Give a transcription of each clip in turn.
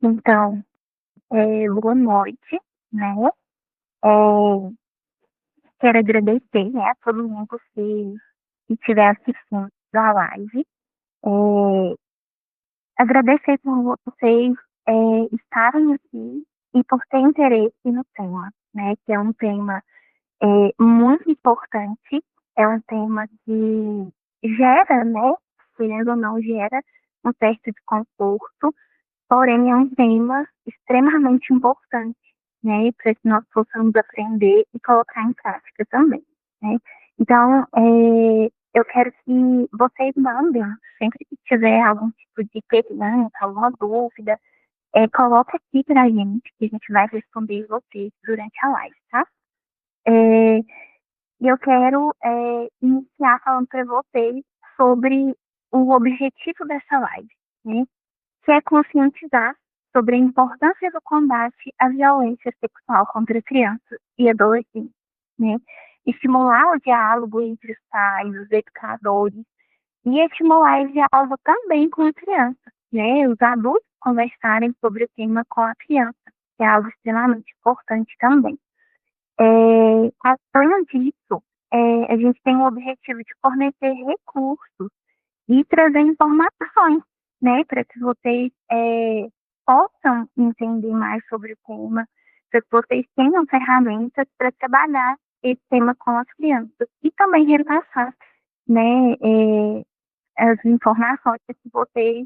Então, boa noite, né? É, quero agradecer, né, a todo mundo que estiver assistindo a live. É, agradecer por vocês estarem aqui e por ter interesse no tema, né? Que é um tema muito importante, é um tema que gera, né? Querendo ou não, gera um certo desconforto. Porém, é um tema extremamente importante, né, para que nós possamos aprender e colocar em prática também, né. Então, eu quero que vocês mandem, sempre que tiver algum tipo de pergunta, alguma dúvida, coloca aqui para a gente, que a gente vai responder vocês durante a live, tá? É, e eu quero iniciar falando para vocês sobre o objetivo dessa live, né? Que é conscientizar sobre a importância do combate à violência sexual contra crianças e adolescentes, né? Estimular o diálogo entre os pais, os educadores, e estimular o diálogo também com a criança, né? Os adultos conversarem sobre o tema com a criança, que é algo extremamente importante também. Além disso, a gente tem o objetivo de fornecer recursos e trazer informações, né, para que vocês possam entender mais sobre o tema, para que vocês tenham ferramentas para trabalhar esse tema com as crianças e também repassar, né, as informações que vocês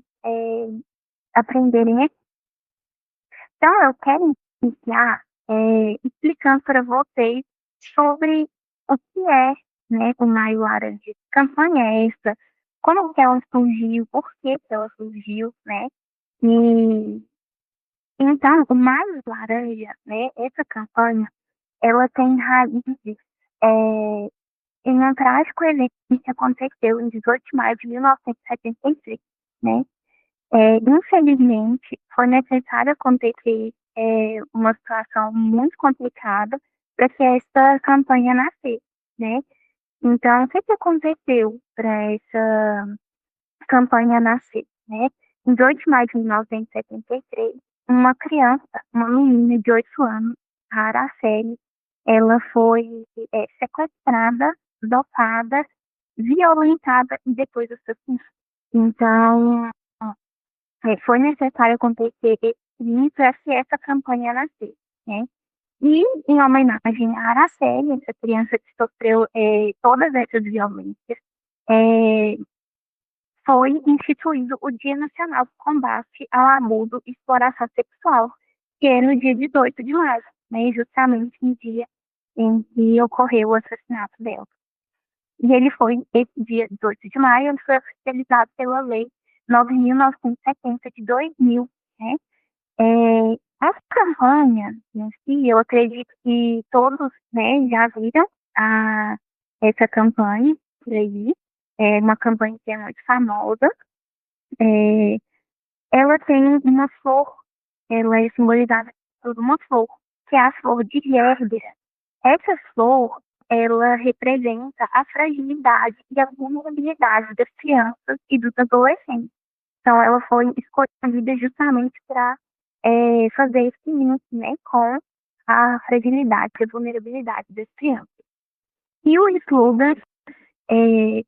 aprenderem aqui. Então, eu quero iniciar explicando para vocês sobre o que é, né, o Maio Laranja, que campanha é essa, como que ela surgiu, por que que ela surgiu, né? E então, o Maio Laranja, né, essa campanha, ela tem raízes é, em um trágico evento que aconteceu em 18 de maio de 1973, né? Infelizmente, foi necessário acontecer uma situação muito complicada para que essa campanha nascesse, né? Então, o que que aconteceu para essa campanha nascer, né? Em 2 de maio de 1973, uma criança, uma menina de 8 anos, a Araceli, ela foi sequestrada, dopada, violentada e depois assassinada. Então, foi necessário acontecer esse crime para que essa campanha nascesse, né? E, em homenagem a Araceli, essa criança que sofreu todas essas violências, é, foi instituído o Dia Nacional de Combate ao Abuso e Exploração Sexual, que é no dia 18 de maio, né? Justamente no dia em que ocorreu o assassinato dela. E ele foi, esse dia 18 de maio, ele foi oficializado pela Lei 9.970 de 2000, né? A campanha em si, eu acredito que todos, né, já viram essa campanha por aí. É uma campanha que é muito famosa. É, ela tem uma flor, ela é simbolizada por uma flor, que é a flor de Gérbera. Essa flor, ela representa a fragilidade e a vulnerabilidade das crianças e dos adolescentes. Então, ela foi escolhida justamente para fazer esse link, né, com a fragilidade e a vulnerabilidade das crianças. E o slogan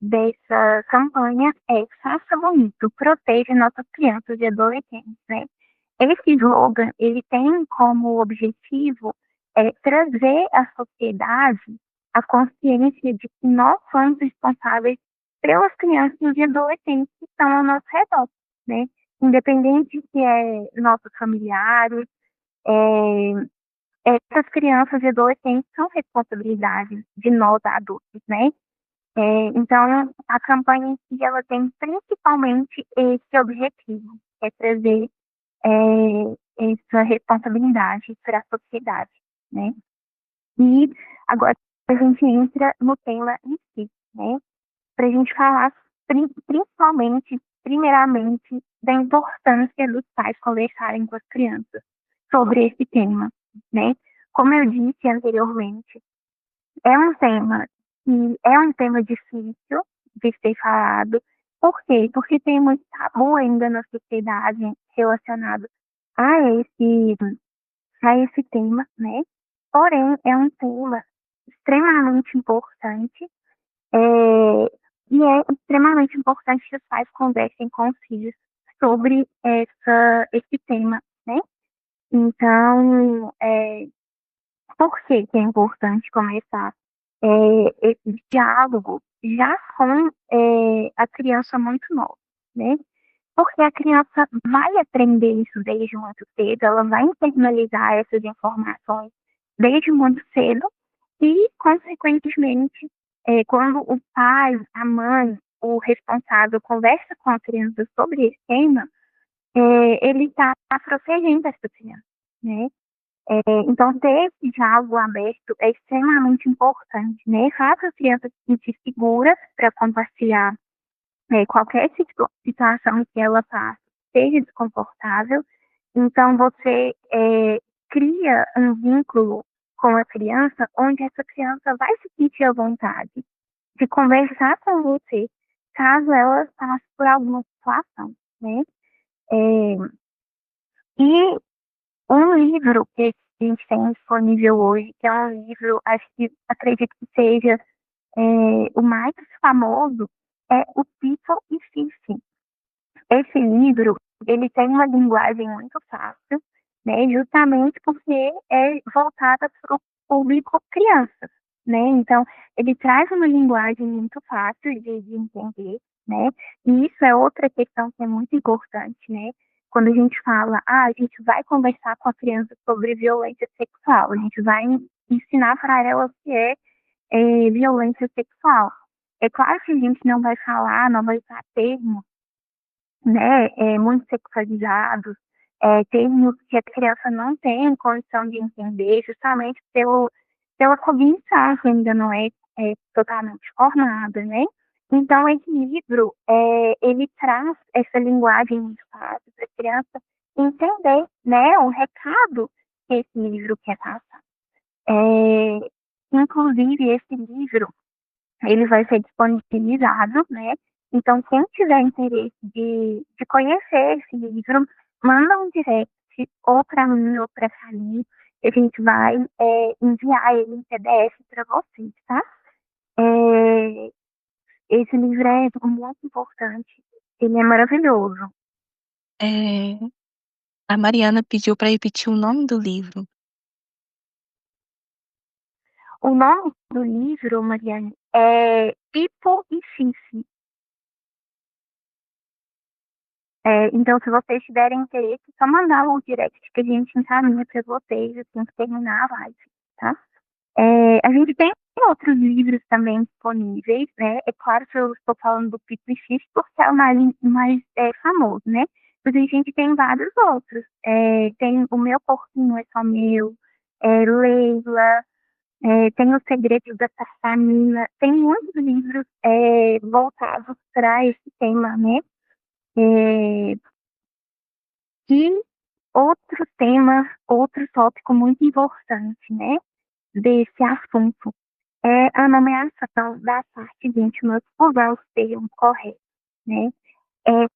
dessa campanha é Faça Bonito, proteja nossas crianças e adolescentes, né? Esse slogan, ele tem como objetivo trazer à sociedade a consciência de que nós somos responsáveis pelas crianças e adolescentes que estão ao nosso redor, né? Independente se é nossos familiares, essas crianças e adolescentes são responsabilidade de nós adultos, né? Então, a campanha em si, ela tem principalmente esse objetivo, é trazer essa responsabilidade para a sociedade, né? E agora a gente entra no tema em si, né? Para a gente falar principalmente, primeiramente, da importância dos pais conversarem com as crianças sobre esse tema, né? Como eu disse anteriormente, é um tema que é um tema difícil de ser falado. Por quê? Porque tem muito tabu ainda na sociedade relacionado a esse, a esse tema, né? Porém, é um tema extremamente importante, é, e é extremamente importante que os pais conversem com os filhos sobre esse tema, né? Então, por que que é importante começar esse diálogo já com a criança muito nova, né? Porque a criança vai aprender isso desde muito cedo, ela vai internalizar essas informações desde muito cedo e, consequentemente, quando o pai, a mãe, o responsável conversa com a criança sobre esse tema, ele está protegendo essa criança, né? Então, ter esse diálogo aberto é extremamente importante, né? Faz a criança se sentir segura para compartilhar qualquer situação que ela faça, seja desconfortável. Então, você cria um vínculo com a criança onde essa criança vai se sentir à vontade de conversar com você, caso ela passe por alguma situação, né? É, e um livro que a gente tem disponível hoje, que é um livro, acho que acredito que seja o mais famoso, é o People e Fifi. Esse livro, ele tem uma linguagem muito fácil, né, justamente porque é voltada para o público criança, né? Então, ele traz uma linguagem muito fácil de entender, né? E isso é outra questão que é muito importante, né? Quando a gente fala, a gente vai conversar com a criança sobre violência sexual, a gente vai ensinar para ela o que é violência sexual. É claro que a gente não vai falar, não vai usar termos, né, muito sexualizados, termos que a criança não tem condição de entender, justamente pela cognição, que ainda não é totalmente formada, né? Então, esse livro, ele traz essa linguagem muito fácil para a criança entender, né, o recado que esse livro quer passar. É, inclusive, esse livro, ele vai ser disponibilizado, né? Então, quem tiver interesse de conhecer esse livro, manda um direct ou para mim ou para a Camille, e a gente vai enviar ele em PDF para vocês, tá? É, esse livro é muito importante, ele é maravilhoso. É, a Mariana pediu para repetir o nome do livro. O nome do livro, Mariane, é Pipo e Fifi. Então, se vocês tiverem interesse, é só mandar o direct que a gente encaminha para vocês assim que terminar a live, tá? A gente tem outros livros também disponíveis, né? É claro que eu estou falando do Pipo e Fifi porque é o mais famoso, né? Mas a gente tem vários outros. Tem O Meu Porquinho é Só Meu, Leila, tem Os Segredos da Tartamina. Tem muitos livros voltados para esse tema, né? É, e outro tema, outro tópico muito importante, né, desse assunto é a nomeação das partes íntimas usar os termos corretos, né?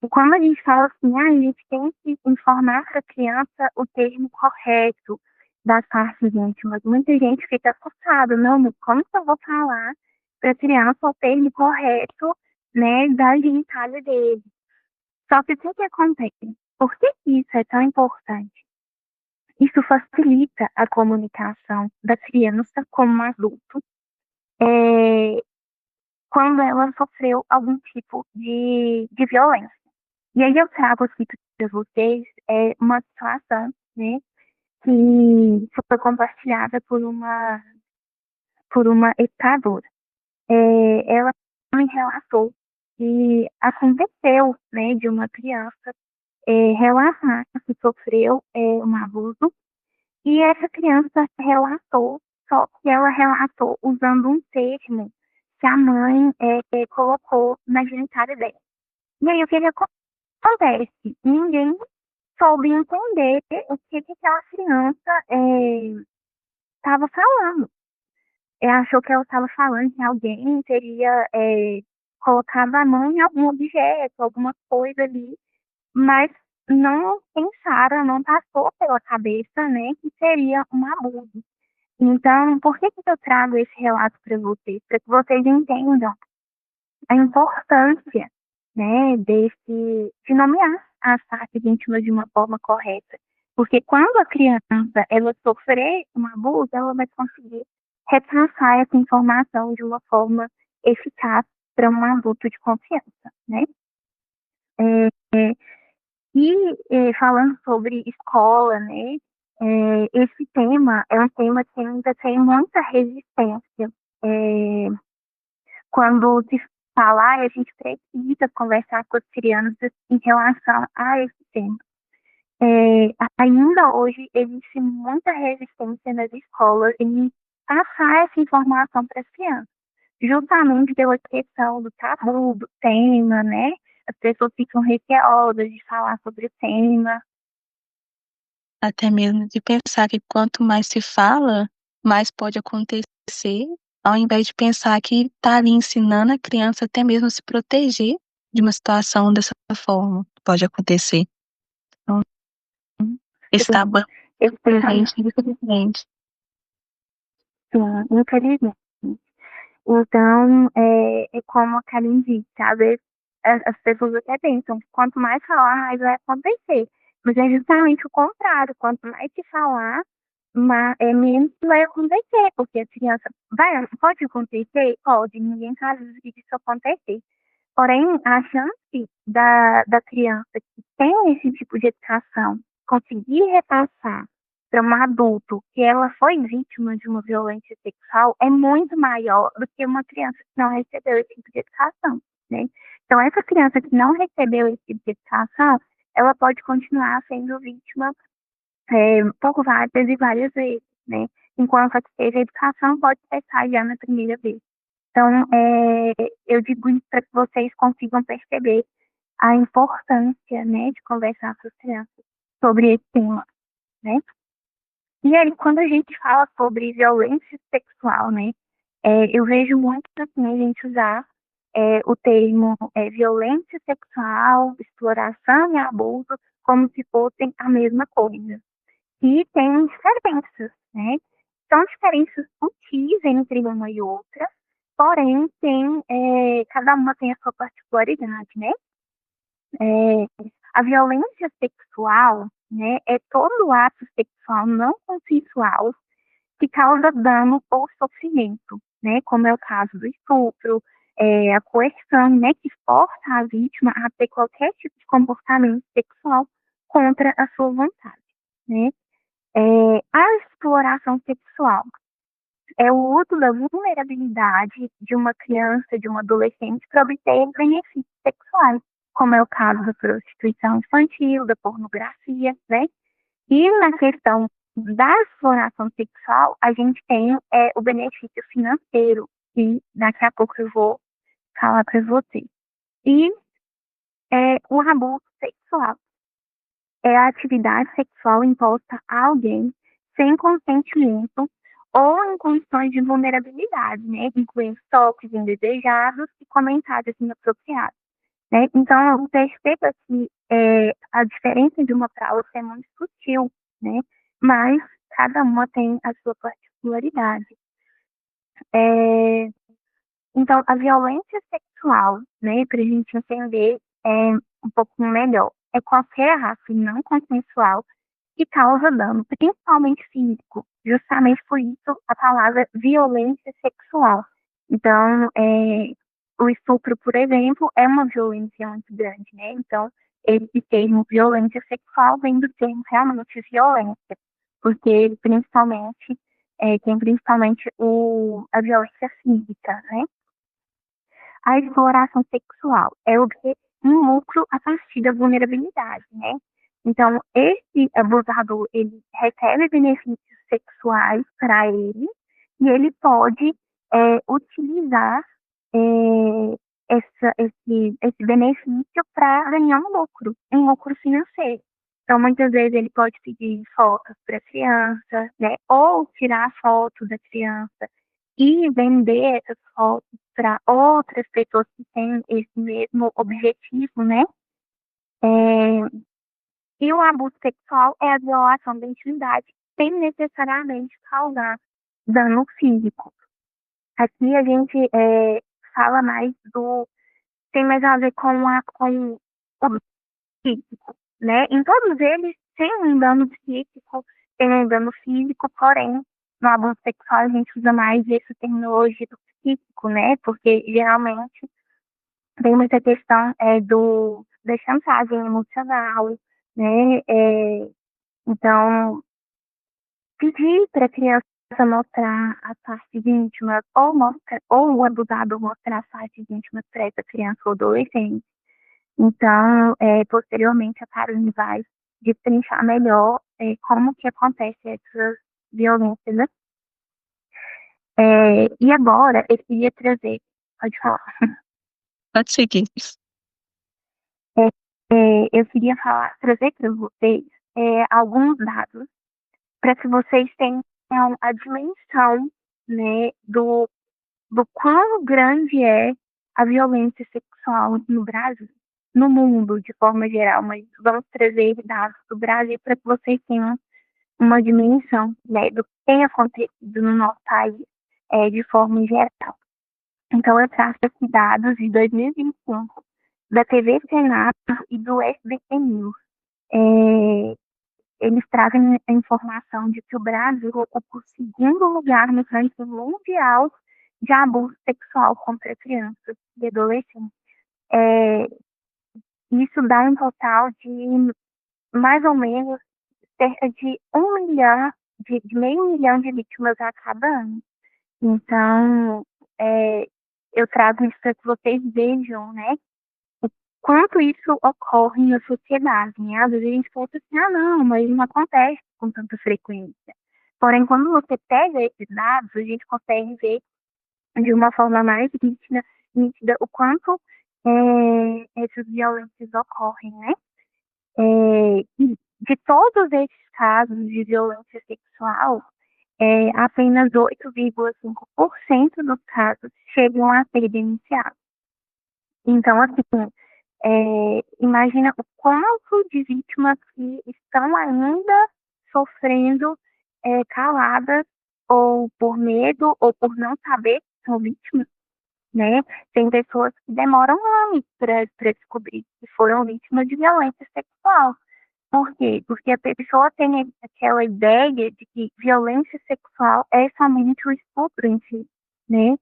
Quando a gente fala assim, a gente tem que informar para a criança o termo correto das partes íntimas. Muita gente fica assustada, não, mas como que eu vou falar para a criança o termo correto, né, da genitália dele? Só que o que que acontece? Por que isso é tão importante? Isso facilita a comunicação da criança com o adulto é, quando ela sofreu algum tipo de violência. E aí eu trago aqui para vocês uma situação, né, que foi compartilhada por uma educadora. Ela me relatou que aconteceu, né, de uma criança relatar que sofreu um abuso. E essa criança relatou, só que ela relatou usando um termo que a mãe colocou na genitália dela. E aí o que acontece? Ninguém soube entender o que aquela criança estava falando. Achou que ela estava falando que alguém teria colocado a mão em algum objeto, alguma coisa ali, mas não pensaram, não passou pela cabeça, né, que seria um abuso. Então, por que que eu trago esse relato para vocês? Para que vocês entendam a importância, né, de nomear as partes íntimas de uma forma correta. Porque quando a criança ela sofrer um abuso, ela vai conseguir repassar essa informação de uma forma eficaz para um adulto de confiança, né? É, falando sobre escola, né? Esse tema é um tema que ainda tem muita resistência. É, quando se falar, a gente precisa conversar com as crianças em relação a esse tema. Ainda hoje existe muita resistência nas escolas em passar essa informação para as crianças, justamente pela questão do tabu, do tema, né? As pessoas ficam receosas de falar sobre o tema. Até mesmo de pensar que quanto mais se fala, mais pode acontecer, ao invés de pensar que tá ali ensinando a criança até mesmo a se proteger de uma situação dessa forma, pode acontecer. Então, esse tabu é Esse pensamento, realmente infelizmente. sim, infelizmente. Então, é como a Karen disse, sabe? As pessoas até pensam que quanto mais falar, mais vai acontecer. Mas é justamente o contrário. Quanto mais se falar, menos vai acontecer. Porque a criança pode acontecer? Pode. Ninguém sabe o que isso acontecer. Porém, a chance da criança que tem esse tipo de educação conseguir repassar para um adulto que ela foi vítima de uma violência sexual é muito maior do que uma criança que não recebeu esse tipo de educação, né? Então, essa criança que não recebeu esse tipo de educação, ela pode continuar sendo vítima por várias e várias vezes, né? Enquanto a que teve a educação pode cessar já na primeira vez. Então, eu digo isso para que vocês consigam perceber a importância, né, de conversar com as crianças sobre esse tema, né? E aí, quando a gente fala sobre violência sexual, né, eu vejo muito assim a gente usar o termo violência sexual, exploração e abuso como se fossem a mesma coisa. E tem diferenças, né? São diferenças sutis entre uma e outra, porém cada uma tem a sua particularidade, né? É, a violência sexual, né, é todo ato sexual não consensual que causa dano ou sofrimento, né, como é o caso do estupro, a coerção, né, que força a vítima a ter qualquer tipo de comportamento sexual contra a sua vontade, né. A exploração sexual é o uso da vulnerabilidade de uma criança, de um adolescente, para obter benefícios sexuais, como é o caso da prostituição infantil, da pornografia, né? E na questão da exploração sexual, a gente tem o benefício financeiro, que daqui a pouco eu vou falar para você. E o abuso sexual é a atividade sexual imposta a alguém sem consentimento ou em condições de vulnerabilidade, né, incluindo toques indesejados e comentários inapropriados, né. Então, eu percebo que a diferença de uma para outra é muito sutil, né, mas cada uma tem a sua particularidade. É, então, a violência sexual, né, para a gente entender um pouco melhor, é qualquer ato não consensual que causa dano, principalmente físico. Justamente por isso a palavra violência sexual. Então, o estupro, por exemplo, é uma violência muito grande, né? Então, esse termo violência sexual vem do termo realmente violência, porque principalmente tem principalmente a violência física, né? A exploração sexual é obter um lucro a partir da vulnerabilidade, né? Então, esse abusador, ele recebe benefícios sexuais para ele e ele pode utilizar é, esse benefício para ganhar um lucro financeiro. Então, muitas vezes ele pode pedir fotos para a criança, né? Ou tirar a foto da criança e vender essas fotos para outras pessoas que têm esse mesmo objetivo, né? E o abuso sexual é a violação da intimidade, sem necessariamente causar dano físico. Aqui a gente fala mais do. Tem mais a ver com o físico, né? Em todos eles tem um dano psíquico, tem um dano físico, porém, no abuso sexual a gente usa mais essa terminologia do psíquico, né? Porque geralmente tem muita questão da chantagem emocional, né? Então, pedir para a criança mostrar as partes íntimas ou o abusador mostrar as partes íntimas para essa criança ou adolescente. Então, posteriormente, a Caroline vai destrinchar melhor como que acontece essas violências, né? E agora, eu queria trazer, pode falar, Pode seguir. eu queria trazer para vocês alguns dados para que vocês tenham a dimensão, né, do quão grande é a violência sexual no Brasil, no mundo de forma geral, mas vamos trazer dados do Brasil para que vocês tenham uma dimensão, né, do que tem acontecido no nosso país de forma geral. Então, eu trago aqui dados de 2025 da TV Senado e do SBT News. É, eles trazem a informação de que o Brasil ocupa o segundo lugar no ranking mundial de abuso sexual contra crianças e adolescentes. É, isso dá um total de mais ou menos cerca de 1 milhão, de meio milhão de vítimas a cada ano. Então, eu trago isso para que vocês vejam, né, o quanto isso ocorre na sociedade, né? Às vezes a gente pensa assim, ah, não, mas não acontece com tanta frequência. Porém, quando você pega esses dados, a gente consegue ver de uma forma mais nítida o quanto essas violências ocorrem, né? E de todos esses casos de violência sexual, apenas 8,5% dos casos chegam a ser denunciados. Então, assim, imagina o quanto de vítimas que estão ainda sofrendo caladas, ou por medo, ou por não saber que são vítimas, né? Tem pessoas que demoram anos para descobrir que foram vítimas de violência sexual. Por quê? Porque a pessoa tem aquela ideia de que violência sexual é somente o estupro em si, né?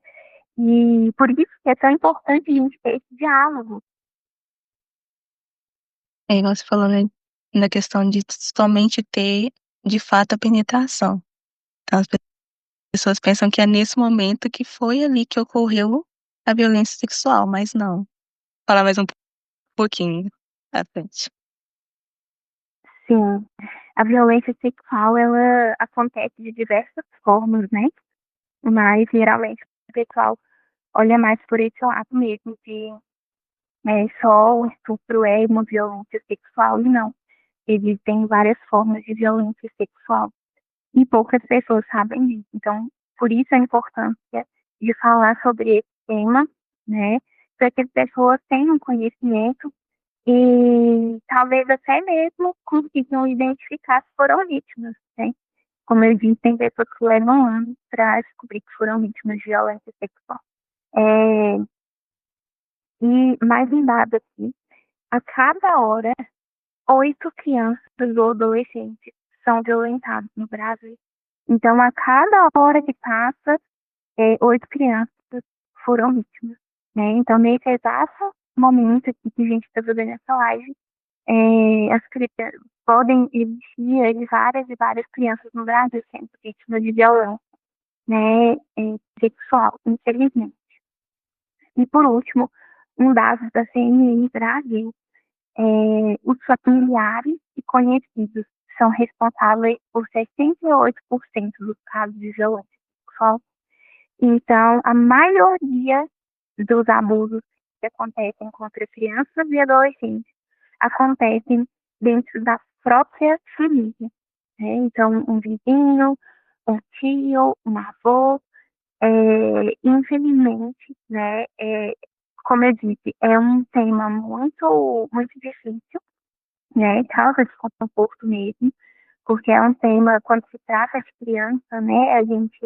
E por isso que é tão importante a gente ter esse diálogo. Igual você falou, né, na questão de somente ter, de fato, a penetração. Então, as pessoas pensam que é nesse momento que foi ali que ocorreu a violência sexual, mas não. Falar mais um pouquinho à frente. Sim, a violência sexual, ela acontece de diversas formas, né? Mas geralmente o pessoal olha mais por esse lado mesmo, de só o estupro é uma violência sexual, e não. Existem várias formas de violência sexual e poucas pessoas sabem disso. Então, por isso a importância de falar sobre esse tema, né? Para que as pessoas tenham conhecimento e talvez até mesmo consigam identificar se foram vítimas, né? Como eu disse, tem pessoas que levam anos para descobrir que foram vítimas de violência sexual. É, e mais um dado aqui, a cada hora, 8 crianças ou adolescentes são violentados no Brasil. Então, a cada hora que passa, 8 crianças foram vítimas, né? Então, nesse exato momento aqui que a gente está fazendo essa live, as crianças podem existir várias e várias crianças no Brasil sendo vítimas de violência, né, sexual, infelizmente. E por último, um dado da CNN Brasil, os familiares e conhecidos são responsáveis por 68% dos casos de violência sexual. Então, a maioria dos abusos que acontecem contra crianças e adolescentes acontecem dentro da própria família, né? Então, um vizinho, um tio, um avô, infelizmente, né, como eu disse, é um tema muito, muito difícil, né, causa desconforto mesmo, porque é um tema, quando se trata de criança, né, a gente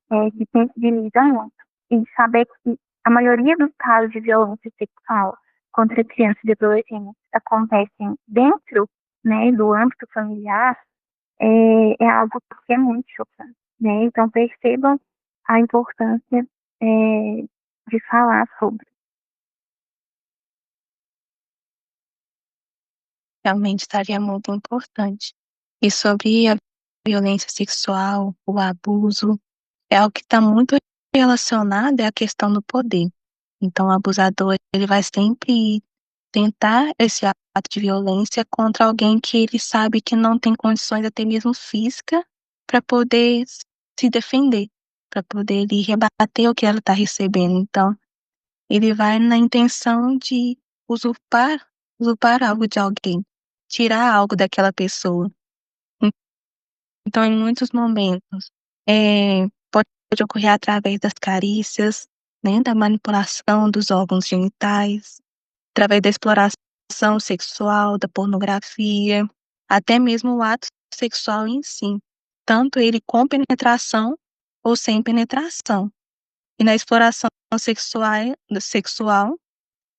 se sensibiliza muito. E saber que a maioria dos casos de violência sexual contra crianças e adolescentes acontecem dentro, né, do âmbito familiar, é algo que é muito chocante, né? Então percebam a importância de falar sobre. Realmente estaria muito importante. E sobre a violência sexual, o abuso, é algo que está muito relacionado à questão do poder. Então, o abusador, ele vai sempre tentar esse ato de violência contra alguém que ele sabe que não tem condições, até mesmo física, para poder se defender, para poder ele rebater o que ela está recebendo. Então, ele vai na intenção de usurpar, usurpar algo de alguém, tirar algo daquela pessoa. Então, em muitos momentos, pode ocorrer através das carícias, né, da manipulação dos órgãos genitais, através da exploração sexual, da pornografia, até mesmo o ato sexual em si, tanto ele com penetração ou sem penetração. E na exploração sexual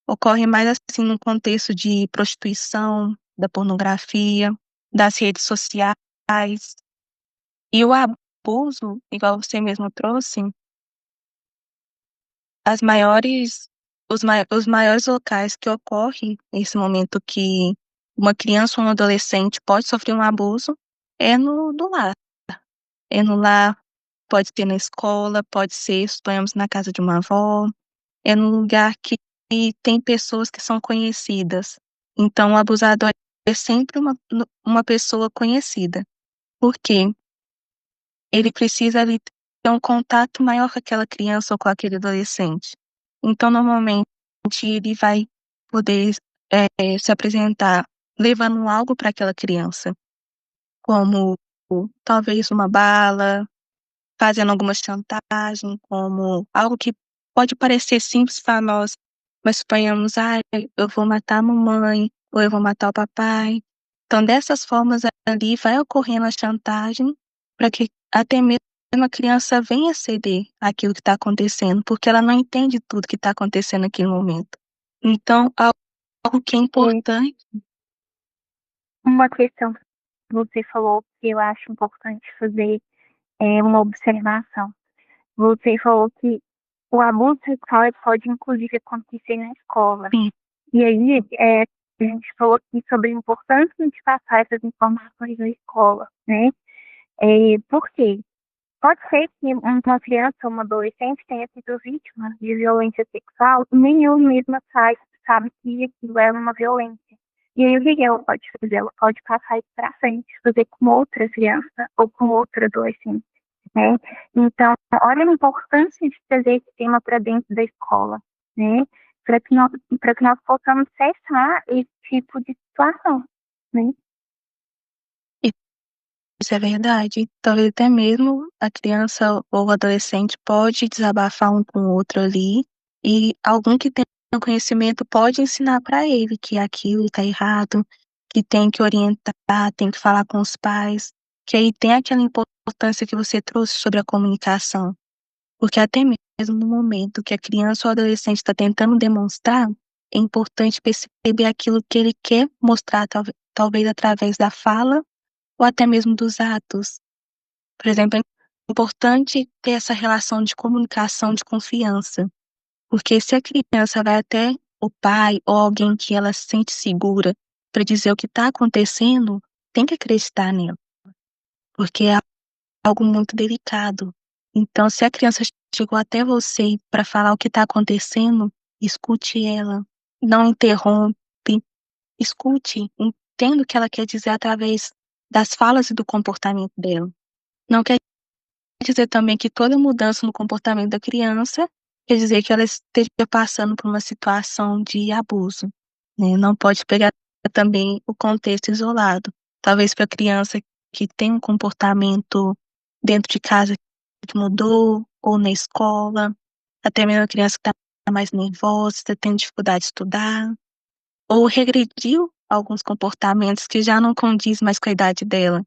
ocorre mais assim no contexto de prostituição, da pornografia, das redes sociais. E o abuso, igual você mesmo trouxe, as maiores, os maiores locais que ocorre nesse momento que uma criança ou um adolescente pode sofrer um abuso é no lar. É no lar, pode ser na escola, pode ser, suponhamos, na casa de uma avó, é num lugar que tem pessoas que são conhecidas. Então, o abusador é sempre uma pessoa conhecida. Por quê? Ele precisa ali ter um contato maior com aquela criança ou com aquele adolescente. Então, normalmente, ele vai poder se apresentar levando algo para aquela criança, como talvez uma bala, fazendo alguma chantagem, como algo que pode parecer simples para nós, mas suponhamos, eu vou matar a mamãe, ou eu vou matar o papai. Então, dessas formas ali vai ocorrendo a chantagem para que até mesmo a criança venha ceder àquilo que está acontecendo, porque ela não entende tudo que está acontecendo naquele momento. Então, algo que é E importante. uma questão que você falou que eu acho importante fazer é uma observação. Você falou que o abuso sexual pode, inclusive, acontecer na escola. Sim, E aí, a gente falou aqui sobre a importância de passar essas informações na escola, né? Por quê? Pode ser que uma criança ou uma adolescente tenha sido vítima de violência sexual e nem eu mesma sabe que aquilo é uma violência. E aí, o que ela pode fazer? Ela pode passar isso para frente, fazer com outra criança ou com outra adolescente, né? Então, olha a importância de trazer esse tema para dentro da escola, né? Para que nós possamos cessar esse tipo de situação, né? isso é verdade. Talvez até mesmo a criança ou o adolescente pode desabafar um com o outro ali e algum que tem conhecimento pode ensinar para ele que aquilo está errado, que tem que orientar, tem que falar com os pais, que aí tem aquela importância que você trouxe sobre a comunicação. Porque até mesmo no momento que a criança ou adolescente está tentando demonstrar, é importante perceber aquilo que ele quer mostrar, talvez através da fala ou até mesmo dos atos. Por exemplo, é importante ter essa relação de comunicação, de confiança, porque se a criança vai até o pai ou alguém que ela se sente segura para dizer o que está acontecendo, tem que acreditar nela, porque é algo muito delicado. Então, se a criança chegou até você para falar o que está acontecendo, escute ela, não interrompe, escute, entenda o que ela quer dizer através das falas e do comportamento dela. Não quer dizer também que toda mudança no comportamento da criança quer dizer que ela esteja passando por uma situação de abuso, né? Não pode pegar também o contexto isolado. Talvez para a criança que tem um comportamento dentro de casa que mudou, ou na escola, até mesmo a criança que está mais nervosa, está tendo dificuldade de estudar, ou regrediu alguns comportamentos que já não condiz mais com a idade dela.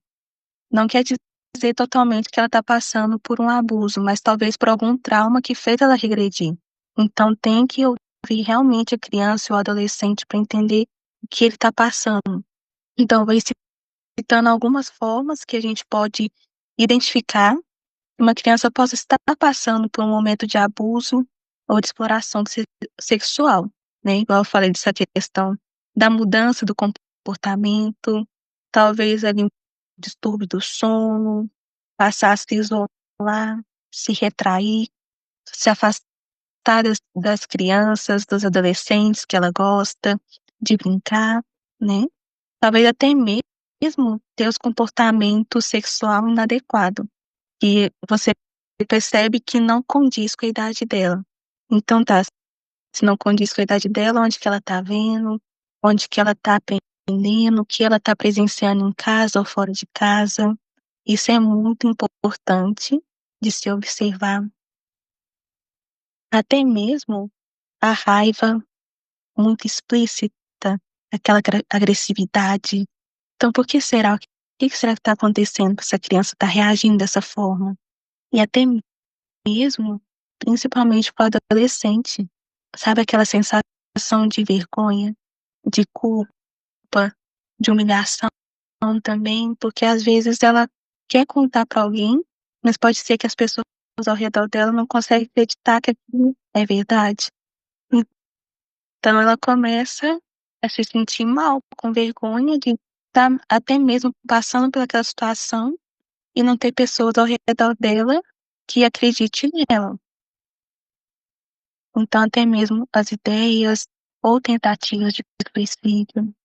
Não quer dizer totalmente que ela está passando por um abuso, mas talvez por algum trauma que fez ela regredir. Então tem que ouvir realmente a criança ou o adolescente para entender o que ele está passando. Então vai citando algumas formas que a gente pode identificar que uma criança possa estar passando por um momento de abuso ou de exploração sexual, né? Igual eu falei dessa questão da mudança do comportamento, talvez ali um distúrbio do sono, passar a se isolar, se retrair, se afastar das crianças, dos adolescentes que ela gosta de brincar, né? Talvez até mesmo ter os comportamentos sexual inadequado, que você percebe que não condiz com a idade dela. Então tá, se não condiz com a idade dela, onde que ela tá vendo, onde que ela tá aprendendo, o que ela tá presenciando em casa ou fora de casa. Isso é muito importante de se observar. Até mesmo a raiva muito explícita, aquela agressividade. Então, por que será? O que será que está acontecendo que essa criança está reagindo dessa forma? E até mesmo, principalmente para o adolescente, sabe aquela sensação de vergonha, de culpa, de humilhação também, porque às vezes ela quer contar para alguém, mas pode ser que as pessoas ao redor dela não conseguem acreditar que aquilo é verdade. Então ela começa a se sentir mal, com vergonha de estar até mesmo passando pelaquela situação e não ter pessoas ao redor dela que acreditem nela. Então até mesmo as ideias ou tentativas de suicídio,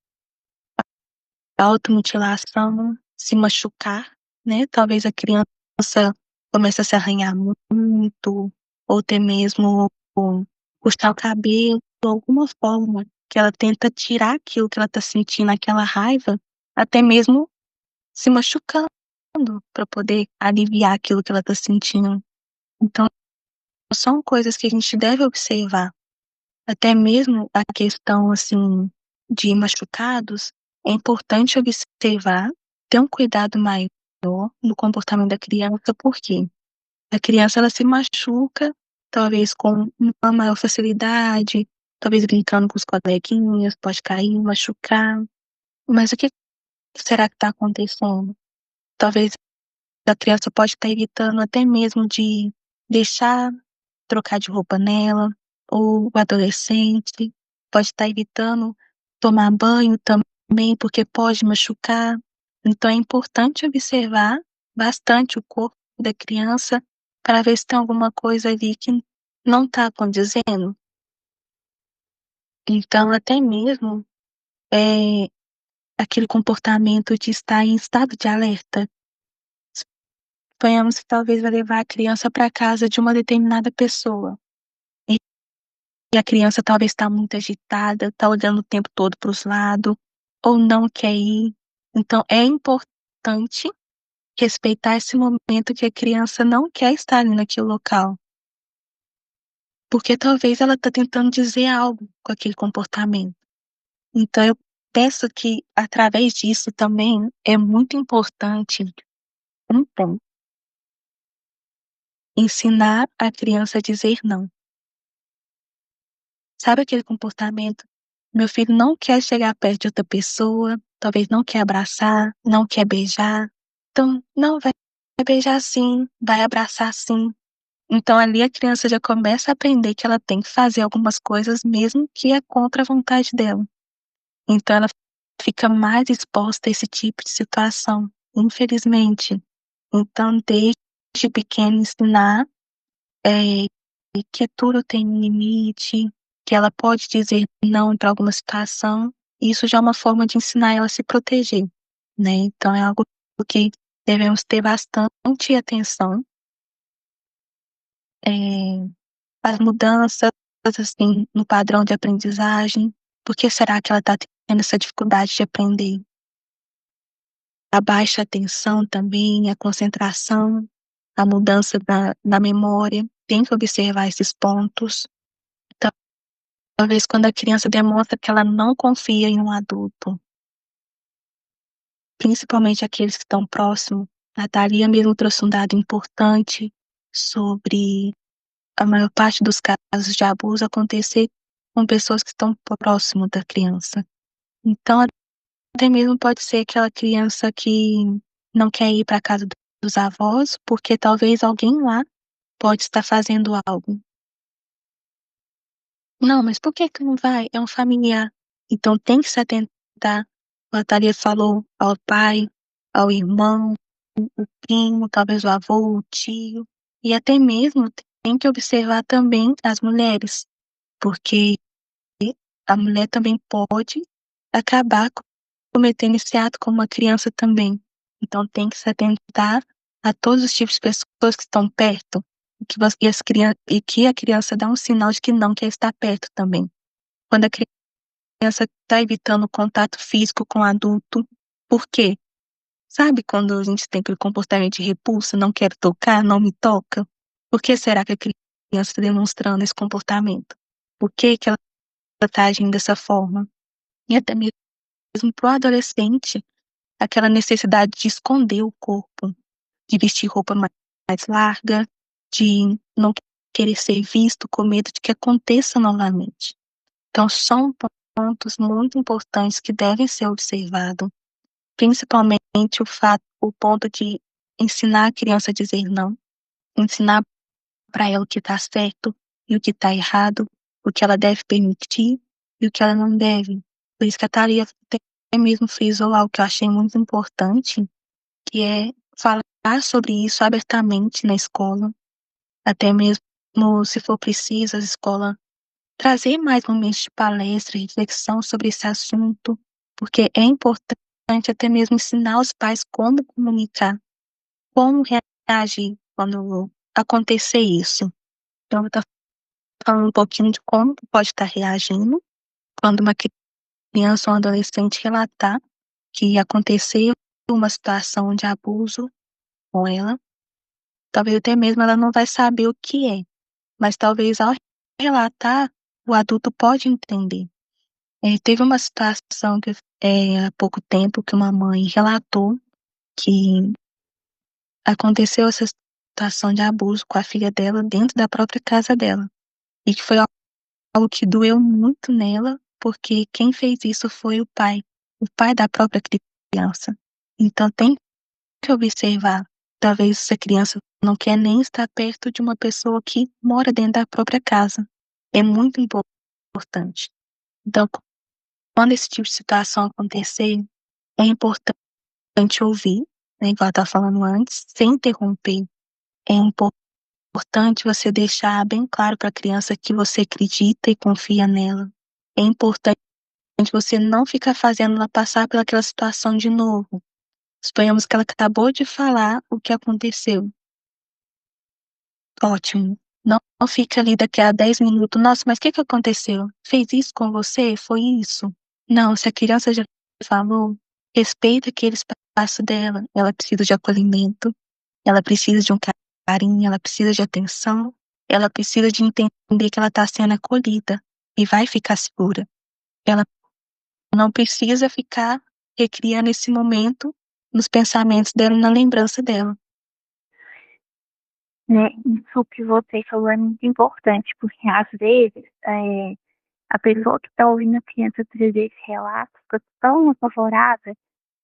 automutilação, se machucar, né? Talvez a criança comece a se arranhar muito, ou até mesmo puxar o cabelo, de alguma forma que ela tenta tirar aquilo que ela está sentindo, aquela raiva, até mesmo se machucando para poder aliviar aquilo que ela está sentindo. Então, são coisas que a gente deve observar. Até mesmo a questão, assim, de machucados, é importante observar, ter um cuidado maior no comportamento da criança, porque a criança, ela se machuca, talvez com uma maior facilidade, talvez brincando com os coleguinhas, pode cair, machucar. Mas o que será que está acontecendo? Talvez a criança pode estar evitando até mesmo de deixar trocar de roupa nela, ou o adolescente pode estar evitando tomar banho também, porque pode machucar. Então é importante observar bastante o corpo da criança para ver se tem alguma coisa ali que não está condizendo. Então até mesmo aquele comportamento de estar em estado de alerta. Suponhamos que talvez vai levar a criança para casa de uma determinada pessoa. E a criança talvez está muito agitada, está olhando o tempo todo para os lados, ou não quer ir. Então é importante respeitar esse momento que a criança não quer estar ali naquele local. Porque talvez ela está tentando dizer algo com aquele comportamento. Então eu penso que através disso também é muito importante, então, ensinar a criança a dizer não. Sabe aquele comportamento? Meu filho não quer chegar perto de outra pessoa, talvez não quer abraçar, não quer beijar. Então, não, vai beijar sim, vai abraçar sim. Então ali a criança já começa a aprender que ela tem que fazer algumas coisas mesmo que é contra a vontade dela. Então ela fica mais exposta a esse tipo de situação, infelizmente. Então desde pequeno ensinar que tudo tem um limite, que ela pode dizer não para alguma situação, e isso já é uma forma de ensinar ela a se proteger, né. Então é algo que devemos ter bastante atenção. As mudanças, assim, no padrão de aprendizagem, por que será que ela está tendo essa dificuldade de aprender? A baixa atenção também, a concentração, a mudança da memória, tem que observar esses pontos. talvez quando a criança demonstra que ela não confia em um adulto, principalmente aqueles que estão próximos. A Thalia mesmo trouxe um dado importante sobre a maior parte dos casos de abuso acontecer com pessoas que estão próximo da criança. Então, até mesmo pode ser aquela criança que não quer ir para a casa dos avós, porque talvez alguém lá pode estar fazendo algo. Não, mas por que que não vai? É um familiar. Então tem que se atentar. A Thalia falou ao pai, ao irmão, o primo, talvez o avô, o tio. E até mesmo tem que observar também as mulheres, porque a mulher também pode acabar cometendo esse ato como uma criança também. Então tem que se atentar a todos os tipos de pessoas que estão perto e que a criança dá um sinal de que não quer estar perto também. Quando a criança está evitando o contato físico com o adulto, por quê? Sabe quando a gente tem aquele comportamento de repulsa, não quero tocar, não me toca? Por que será que a criança está demonstrando esse comportamento? Por que que ela está agindo dessa forma? E até mesmo para o adolescente, aquela necessidade de esconder o corpo, de vestir roupa mais larga, de não querer ser visto com medo de que aconteça novamente. Então, são pontos muito importantes que devem ser observados, principalmente o ponto de ensinar a criança a dizer não, ensinar para ela o que está certo e o que está errado, o que ela deve permitir e o que ela não deve. Por isso que a Thalia até mesmo frisou algo que eu achei muito importante, que é falar sobre isso abertamente na escola, até mesmo se for preciso, a escola trazer mais momentos de palestra, reflexão sobre esse assunto, porque é importante até mesmo ensinar os pais como comunicar, como reagir quando acontecer isso. Então, eu estou falando um pouquinho de como pode estar reagindo quando uma criança ou um adolescente relatar que aconteceu uma situação de abuso com ela. Talvez até mesmo ela não vai saber o que é, mas talvez ao relatar, o adulto pode entender. Teve uma situação que, há pouco tempo que uma mãe relatou que aconteceu essa situação de abuso com a filha dela dentro da própria casa dela. E que foi algo que doeu muito nela, porque quem fez isso foi o pai da própria criança. Então tem que observar. Talvez essa criança não quer nem estar perto de uma pessoa que mora dentro da própria casa. É muito importante. Então, quando esse tipo de situação acontecer, é importante ouvir, né, igual eu estava falando antes, sem interromper. É importante você deixar bem claro para a criança que você acredita e confia nela. É importante você não ficar fazendo ela passar pelaquela situação de novo. Suponhamos que ela acabou de falar o que aconteceu. Ótimo. Não fica ali daqui a 10 minutos. Nossa, mas o que que aconteceu? Fez isso com você? Foi isso? Não, se a criança já falou, respeita aquele espaço dela. Ela precisa de acolhimento, ela precisa de um carinho, ela precisa de atenção, ela precisa de entender que ela está sendo acolhida e vai ficar segura. Ela não precisa ficar recriando esse momento nos pensamentos dela, na lembrança dela. Né? Isso que você falou é muito importante, porque às vezes a pessoa que está ouvindo a criança trazer esse relato fica tão apavorada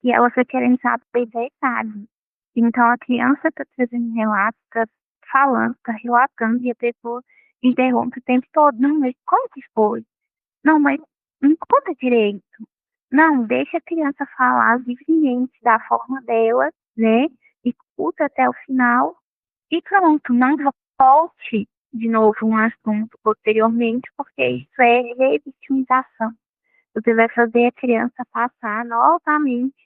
que ela fica querendo saber detalhes. Então a criança está trazendo relatos, está falando, está relatando e a pessoa interrompe o tempo todo. Não, mas como que foi? Não, mas não conta direito. Não, deixa a criança falar livremente da forma dela, né? Escuta até o final e pronto, não volte de novo um assunto posteriormente, porque isso é revitimização. Você vai fazer a criança passar novamente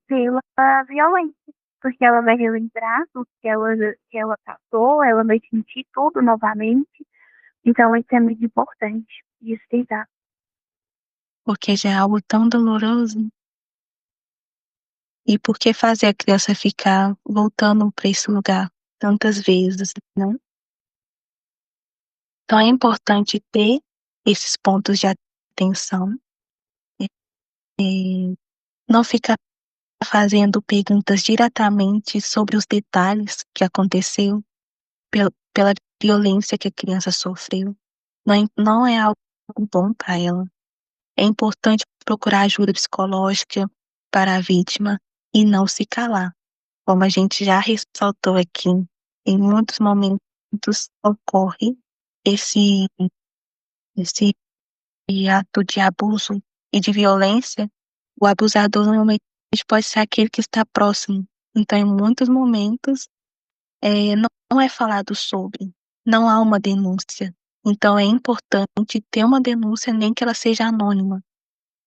pela violência, porque ela vai relembrar do que ela passou, ela vai sentir tudo novamente. Então, isso é muito importante de estudar. Porque já é algo tão doloroso. E por que fazer a criança ficar voltando para esse lugar tantas vezes, né? Então é importante ter esses pontos de atenção, não ficar fazendo perguntas diretamente sobre os detalhes que aconteceu pela violência que a criança sofreu. Não é algo bom para ela. É importante procurar ajuda psicológica para a vítima e não se calar. Como a gente já ressaltou aqui, em muitos momentos ocorre esse, esse ato de abuso e de violência. O abusador normalmente pode ser aquele que está próximo. Então, em muitos momentos, não é falado sobre, não há uma denúncia. Então, é importante ter uma denúncia, nem que ela seja anônima,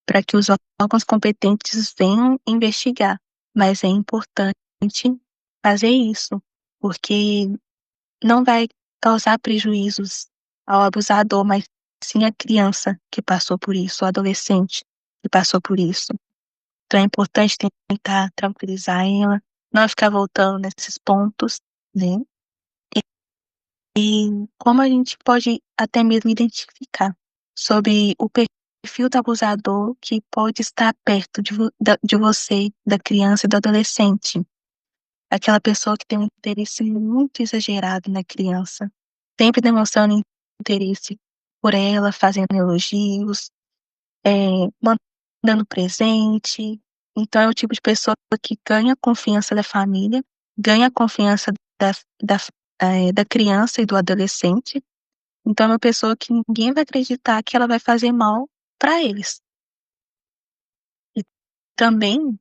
para que os órgãos competentes venham investigar. Mas é importante fazer isso, porque não vai causar prejuízos ao abusador, mas sim à criança que passou por isso, ao adolescente que passou por isso. Então é importante tentar tranquilizar ela, não ficar voltando nesses pontos, né? E como a gente pode até mesmo identificar sobre o perfil do abusador que pode estar perto de você, da criança e do adolescente. Aquela pessoa que tem um interesse muito exagerado na criança, sempre demonstrando interesse por ela, fazendo elogios, mandando presente. Então é o tipo de pessoa que ganha a confiança da família, ganha a confiança da, da, da criança e do adolescente. Então é uma pessoa que ninguém vai acreditar que ela vai fazer mal para eles. E também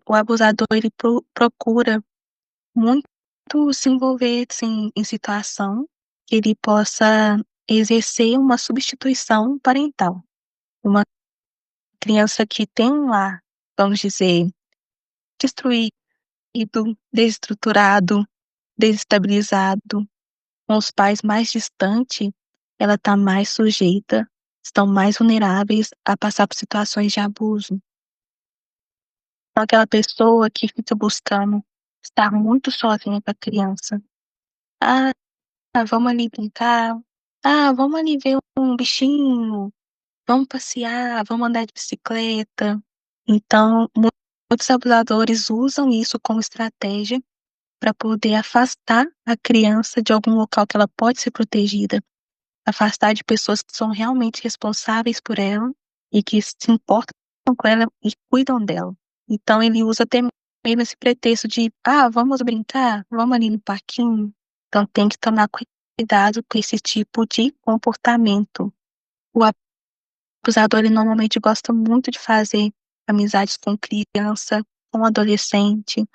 o abusador ele procura muito se envolver assim, em situação que ele possa exercer uma substituição parental. Uma criança que tem um lar, vamos dizer, destruído, desestruturado, desestabilizado, com os pais mais distantes, ela está mais sujeita, estão mais vulneráveis a passar por situações de abuso. Então, aquela pessoa que fica buscando estar muito sozinha com a criança. Ah, vamos ali brincar. Ah, vamos ali ver um bichinho. Vamos passear, vamos andar de bicicleta. Então, muitos abusadores usam isso como estratégia para poder afastar a criança de algum local que ela pode ser protegida, afastar de pessoas que são realmente responsáveis por ela e que se importam com ela e cuidam dela. Então, ele usa até mesmo esse pretexto de, vamos brincar, vamos ali no parquinho. Então, tem que tomar cuidado com esse tipo de comportamento. O abusador, ele normalmente gosta muito de fazer amizades com criança, com adolescente.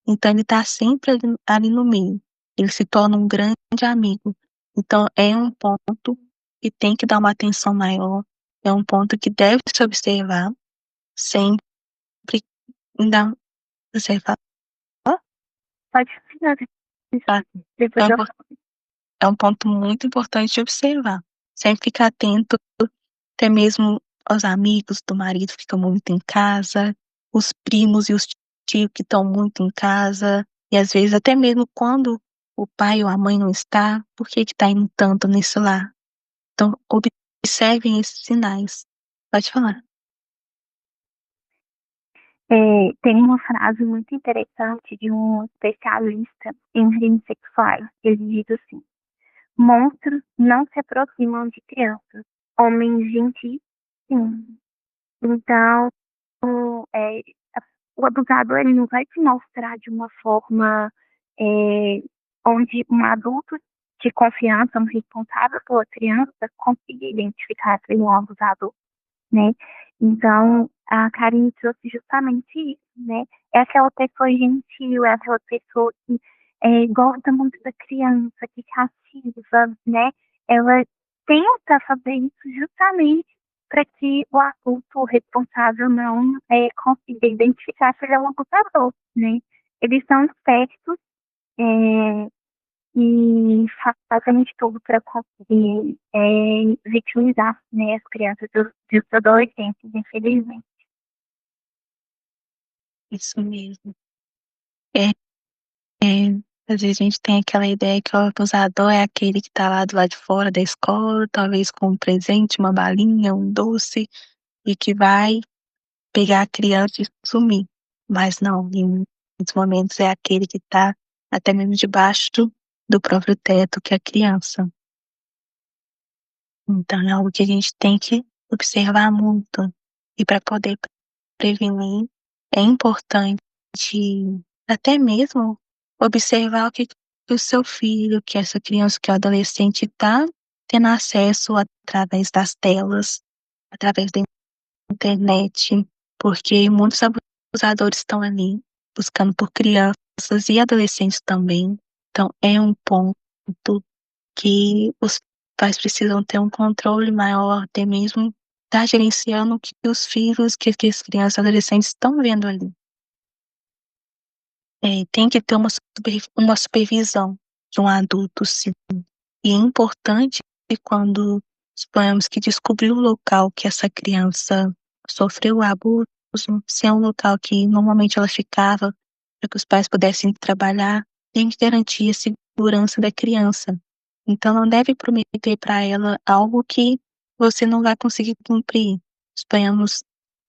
Então, ele está sempre ali no meio. Ele se torna um grande amigo. Então, é um ponto que tem que dar uma atenção maior. É um ponto que deve se observar. Sempre ainda observar. Pode finalizar. Tá? É Depois um, eu é um ponto muito importante de observar. Sempre ficar atento, até mesmo os amigos do marido ficam muito em casa, os primos e os tios que estão muito em casa, e às vezes até mesmo quando o pai ou a mãe não está, por que está indo tanto nesse lar? Então, observem esses sinais. Pode falar. Tem uma frase muito interessante de um especialista em crimes sexuais. Ele diz assim: monstros não se aproximam de crianças, homens gentis, sim. Então, é, o abusador ele não vai te mostrar de uma forma é, onde um adulto de confiança, um responsável pela criança, consiga identificar que ele é um abusador, né? Então, a Karine trouxe justamente isso, né? É aquela pessoa gentil, é aquela pessoa que gosta muito da criança, que cativa, né? Ela tenta fazer isso justamente para que o adulto responsável não consiga identificar se ele é um abusador, né? Eles são espertos é, e fazem de tudo para conseguir vitimizar, né, as crianças e os adolescentes, infelizmente. Isso mesmo. É, é, Às vezes a gente tem aquela ideia que o abusador é aquele que tá lá do lado de fora da escola, talvez com um presente, uma balinha, um doce, e que vai pegar a criança e sumir. Mas não, em muitos momentos é aquele que tá até mesmo debaixo do próprio teto, que é a criança. Então é algo que a gente tem que observar muito. E para poder prevenir, é importante até mesmo observar o que o seu filho, que essa criança, que é o adolescente, está tendo acesso através das telas, através da internet, porque muitos abusadores estão ali buscando por crianças e adolescentes também. Então é um ponto que os pais precisam ter um controle maior, até mesmo estar gerenciando o que os filhos, que as crianças e adolescentes estão vendo ali. Tem que ter uma supervisão de um adulto, sim. E é importante que quando suponhamos que descobriu o local que essa criança sofreu o abuso, se é um local que normalmente ela ficava para que os pais pudessem trabalhar, tem que garantir a segurança da criança. Então não deve prometer para ela algo que você não vai conseguir cumprir. Suponhamos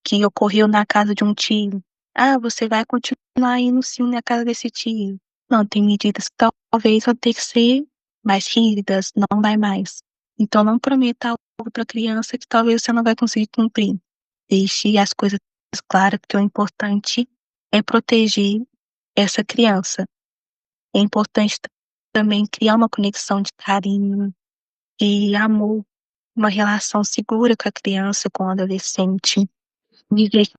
que ocorreu na casa de um tio. Ah, você vai continuar indo sim na casa desse tio. Não, tem medidas que talvez vão ter que ser mais rígidas, não vai mais. Então não prometa algo para a criança que talvez você não vai conseguir cumprir. Deixe as coisas claras, porque o importante é proteger essa criança. É importante também criar uma conexão de carinho, de amor, uma relação segura com a criança, com o adolescente. Dizer que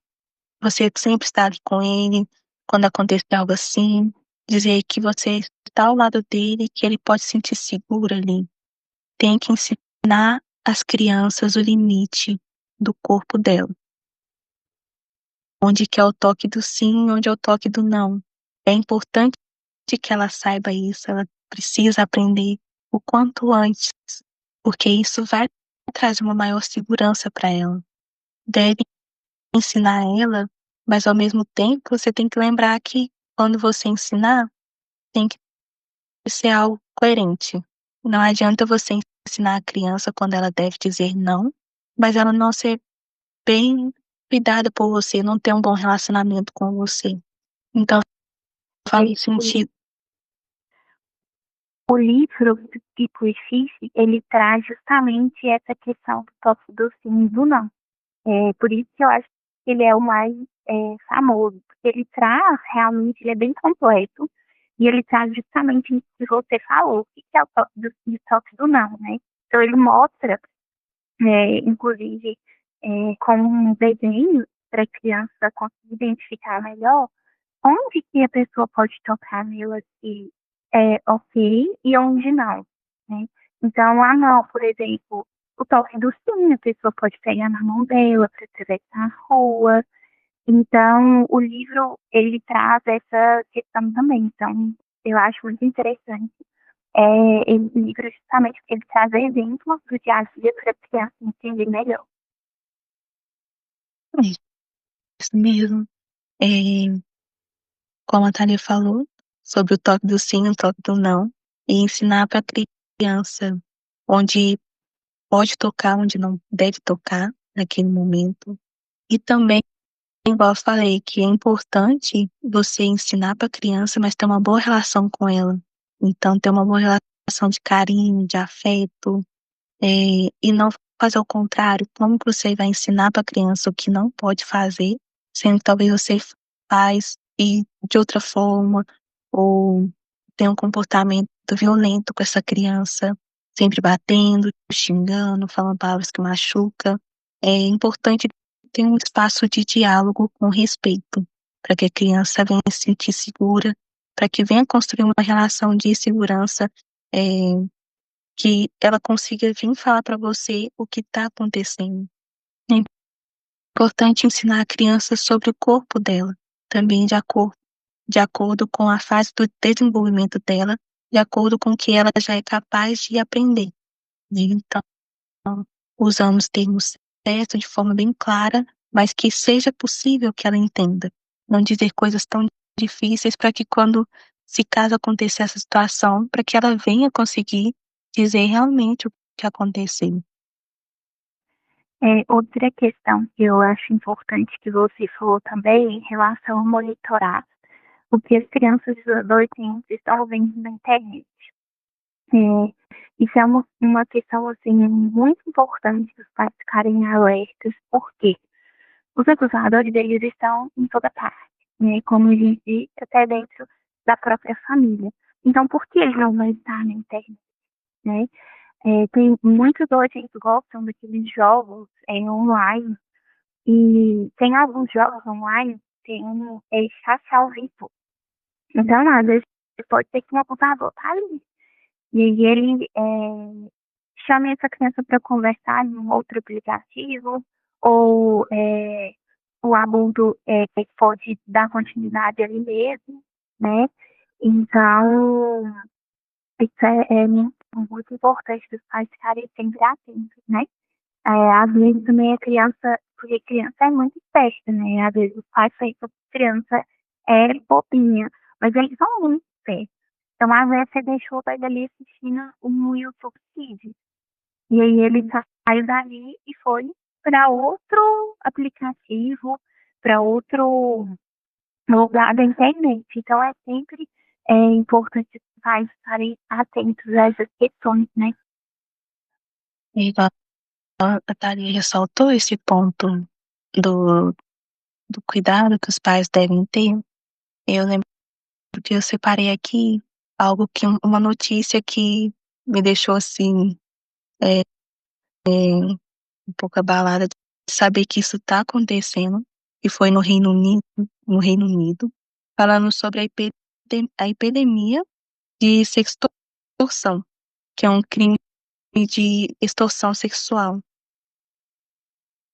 você sempre está ali com ele quando acontecer algo assim. Dizer que você está ao lado dele, que ele pode se sentir seguro ali. Tem que ensinar às crianças o limite do corpo dela. Onde que é o toque do sim, onde é o toque do não. É importante que ela saiba isso, ela precisa aprender o quanto antes, porque isso vai trazer uma maior segurança para ela. Deve ensinar ela, mas ao mesmo tempo você tem que lembrar que quando você ensinar, tem que ser algo coerente. Não adianta você ensinar a criança quando ela deve dizer não, mas ela não ser bem cuidada por você, não ter um bom relacionamento com você. Então, faz sentido. O livro do Tipo Fife, ele traz justamente essa questão do toque do sim e do não. Por isso que eu acho que ele é o mais famoso, porque ele traz, realmente, ele é bem completo, e ele traz justamente isso que você falou, o que é o toque do sim e o toque do não, né? Então ele mostra, inclusive, com um desenho para a criança conseguir identificar melhor onde que a pessoa pode tocar nela se é ok e onde não, né? Então, não, por exemplo, o toque do sim, a pessoa pode pegar na mão dela para atravessar a rua. Então, o livro, ele traz essa questão também. Então, eu acho muito interessante esse livro justamente porque ele traz exemplos do dia a dia para a criança entender melhor. É isso mesmo. É, como a Thalia falou, sobre o toque do sim e o toque do não, e ensinar para a criança onde pode tocar, onde não deve tocar naquele momento. E também, igual eu falei, que é importante você ensinar para a criança, mas ter uma boa relação com ela. Então, ter uma boa relação de carinho, de afeto, e não fazer o contrário. Como que você vai ensinar para a criança o que não pode fazer, sendo que talvez você faz e de outra forma, ou tem um comportamento violento com essa criança, sempre batendo, xingando, falando palavras que machucam. É importante ter um espaço de diálogo com respeito, para que a criança venha se sentir segura, para que venha construir uma relação de segurança, é, que ela consiga vir falar para você o que está acontecendo. É importante ensinar a criança sobre o corpo dela, também de acordo com a fase do desenvolvimento dela, de acordo com o que ela já é capaz de aprender. Então, usamos termos certos de forma bem clara, mas que seja possível que ela entenda. Não dizer coisas tão difíceis para que quando se caso acontecer essa situação, para que ela venha conseguir dizer realmente o que aconteceu. Outra questão que eu acho importante que você falou também em relação a monitorar o que as crianças e os adolescentes estão vendo na internet. É, isso é uma questão assim muito importante dos pais ficarem alertas, porque os abusadores eles estão em toda parte, né? Como a gente disse, até dentro da própria família. Então, por que eles não vão estar na internet, né? Tem muitos adolescentes gostam daqueles jogos online e tem alguns jogos online tem chat ao vivo. Então, às vezes pode ser que um abusador tá ali. E aí ele chame essa criança para conversar em um outro aplicativo, ou o abuso pode dar continuidade ali mesmo, né? Então, isso é muito importante dos pais ficarem sempre atentos, né? Às vezes também a criança, porque criança é muito esperta, né? Às vezes os pais pensam que a criança é bobinha, mas eles são muito espertos. Então, às vezes você deixou ele ali assistindo um YouTube Kids. E aí ele saiu dali e foi para outro aplicativo, para outro lugar da internet. Então, é sempre importante os pais estarem atentos a essas questões, né? E igual a Thalia ressaltou esse ponto do, do cuidado que os pais devem ter. Eu lembro que eu separei aqui algo que uma notícia que me deixou assim um pouco abalada de saber que isso está acontecendo, e foi no Reino Unido, falando sobre a epidemia de sextorção, que é um crime de extorsão sexual.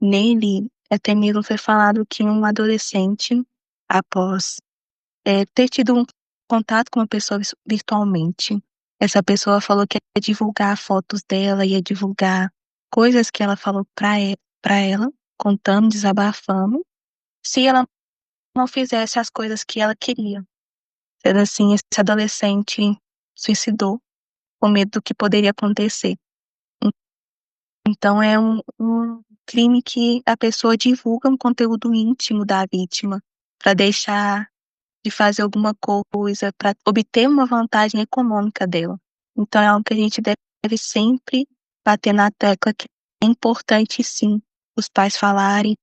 Nele, até mesmo foi falado que um adolescente, após ter tido um contato com uma pessoa virtualmente, essa pessoa falou que ia divulgar fotos dela, ia divulgar coisas que ela falou pra ela, contando, desabafando, se ela não fizesse as coisas que ela queria. Sendo assim, esse adolescente suicidou com medo do que poderia acontecer. Então, é um crime que a pessoa divulga um conteúdo íntimo da vítima para deixar de fazer alguma coisa, para obter uma vantagem econômica dela. Então, é algo que a gente deve sempre bater na tecla que é importante, sim, os pais falarem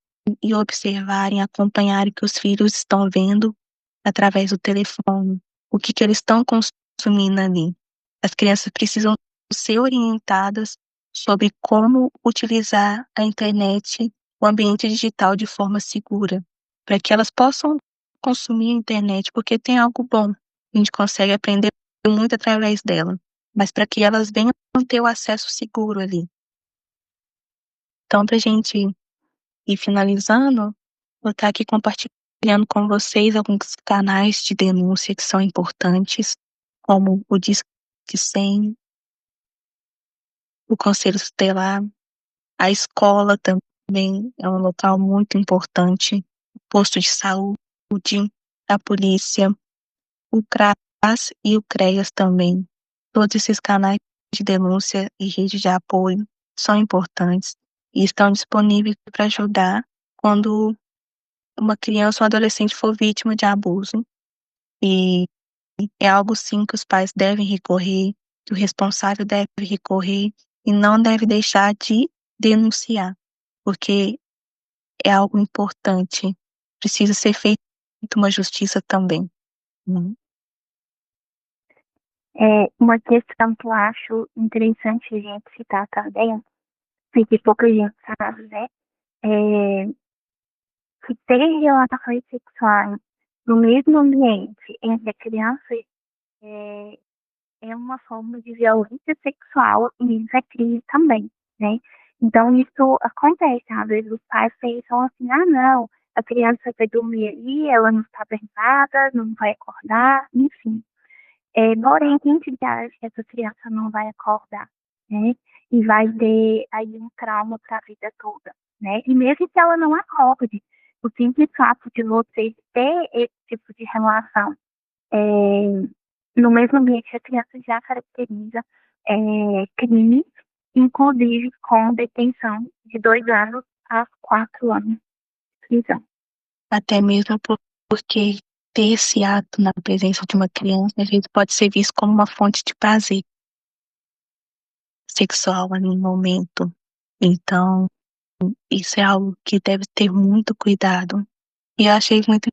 e observarem, acompanharem o que os filhos estão vendo através do telefone, o que eles estão consumindo ali. As crianças precisam ser orientadas sobre como utilizar a internet, o ambiente digital de forma segura, para que elas possam consumir a internet, porque tem algo bom, a gente consegue aprender muito através dela, mas para que elas venham ter o acesso seguro ali. Então, para a gente ir finalizando, vou estar aqui compartilhando com vocês alguns canais de denúncia que são importantes, como o Disque 100, o Conselho Tutelar, a escola também é um local muito importante, o posto de saúde, a polícia, o CRAS e o CREAS também. Todos esses canais de denúncia e rede de apoio são importantes e estão disponíveis para ajudar quando uma criança ou adolescente for vítima de abuso. E é algo sim que os pais devem recorrer, que o responsável deve recorrer e não deve deixar de denunciar, porque é algo importante. Precisa ser feita uma justiça também. Né? Uma questão que eu acho interessante a gente citar também, e que pouca gente sabe, né? É, que ter relações sexuais no mesmo ambiente entre a criança é, é uma forma de violência sexual e isso é crime também, né? Então isso acontece, às vezes os pais pensam assim, ah não, a criança vai dormir ali, ela não está bem-nada, não vai acordar, enfim. Porém, quem te garante que essa criança não vai acordar, né? E vai ter aí um trauma para a vida toda, né? E mesmo que ela não acorde, o simples fato de você ter esse tipo de relação no mesmo ambiente a criança já caracteriza crime, inclusive com detenção de 2 anos a 4 anos de prisão. Até mesmo porque ter esse ato na presença de uma criança, às vezes pode ser visto como uma fonte de prazer sexual ali no momento. Então, isso é algo que deve ter muito cuidado. E eu achei muito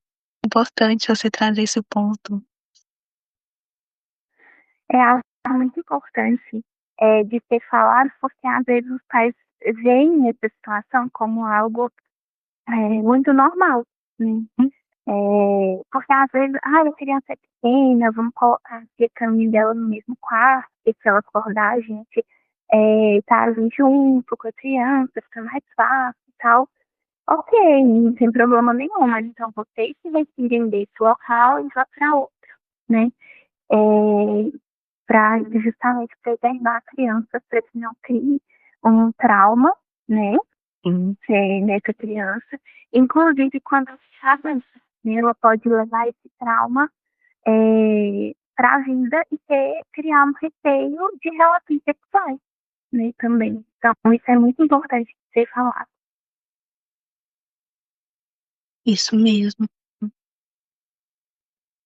importante você trazer esse ponto. É algo muito importante de ser falado, porque às vezes os pais veem essa situação como algo muito normal, né? Porque às vezes, a criança é pequena, vamos colocar aqui a caminho dela no mesmo quarto, e se ela acordar, a gente tá ali junto com a criança, fica mais fácil e tal. Ok, não tem problema nenhum, mas então vocês se retirem desse local e vá para outro, né? É, para justamente preservar a criança, para que não crie um trauma, né? Sim, Nessa criança. Inclusive, quando ela avança, né, ela pode levar esse trauma para a vida e criar um receio de relações sexuais, né, também. Então, isso é muito importante ser falado. isso mesmo.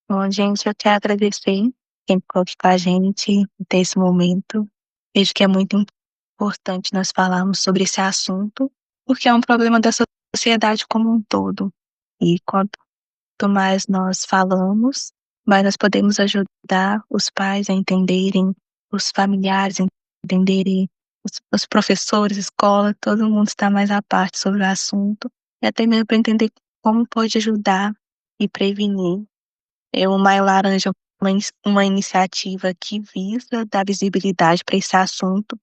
Bom, gente, eu quero agradecer quem ficou aqui com a gente ter esse momento. Vejo que é muito importante nós falarmos sobre esse assunto, porque é um problema da sociedade como um todo. E quanto mais nós falamos, mais nós podemos ajudar os pais a entenderem, os familiares a entenderem, os professores, escola, todo mundo está mais à parte sobre o assunto, e até mesmo para entender como pode ajudar e prevenir. O Maio Laranja é uma iniciativa que visa dar visibilidade para esse assunto,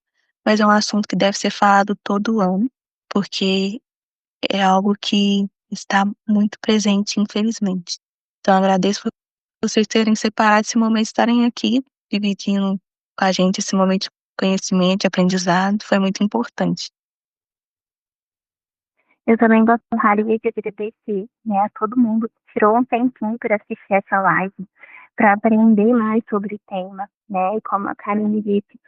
mas é um assunto que deve ser falado todo ano, porque é algo que está muito presente, infelizmente. Então, agradeço por vocês terem separado esse momento, estarem aqui, dividindo com a gente esse momento de conhecimento, de aprendizado, foi muito importante. Eu também gostaria de agradecer, né, a todo mundo que tirou um tempinho para assistir essa live, para aprender mais sobre o tema, né? E como a Karine disse,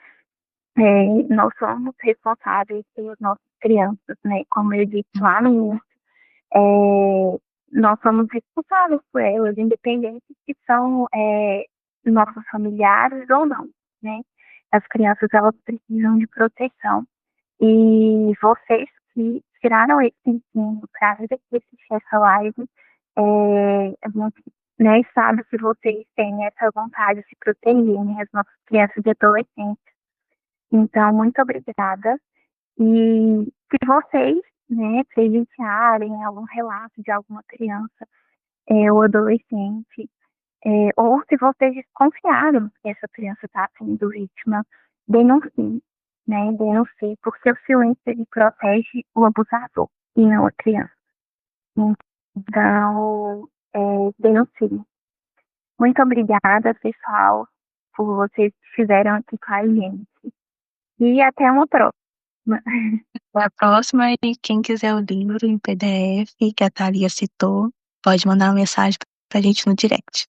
nós somos responsáveis pelas nossas crianças, né? Como eu disse lá no início, nós somos responsáveis por elas, independente se são nossos familiares ou não, né? As crianças, elas precisam de proteção. E vocês que tiraram esse tempinho para vir aqui assistir essa live, a gente, né, sabe que vocês têm essa vontade de se proteger, né, as nossas crianças e adolescentes. Então, muito obrigada. E se vocês, né, presenciarem algum relato de alguma criança ou adolescente, ou se vocês desconfiaram que essa criança está sendo vítima, denuncie, né? Denuncie, porque o silêncio ele protege o abusador e não a criança. Então, denuncie. Muito obrigada, pessoal, por vocês que estiveram aqui com a gente. E até uma próxima. Até a próxima, e quem quiser o livro em PDF que a Thalia citou, pode mandar uma mensagem pra gente no direct.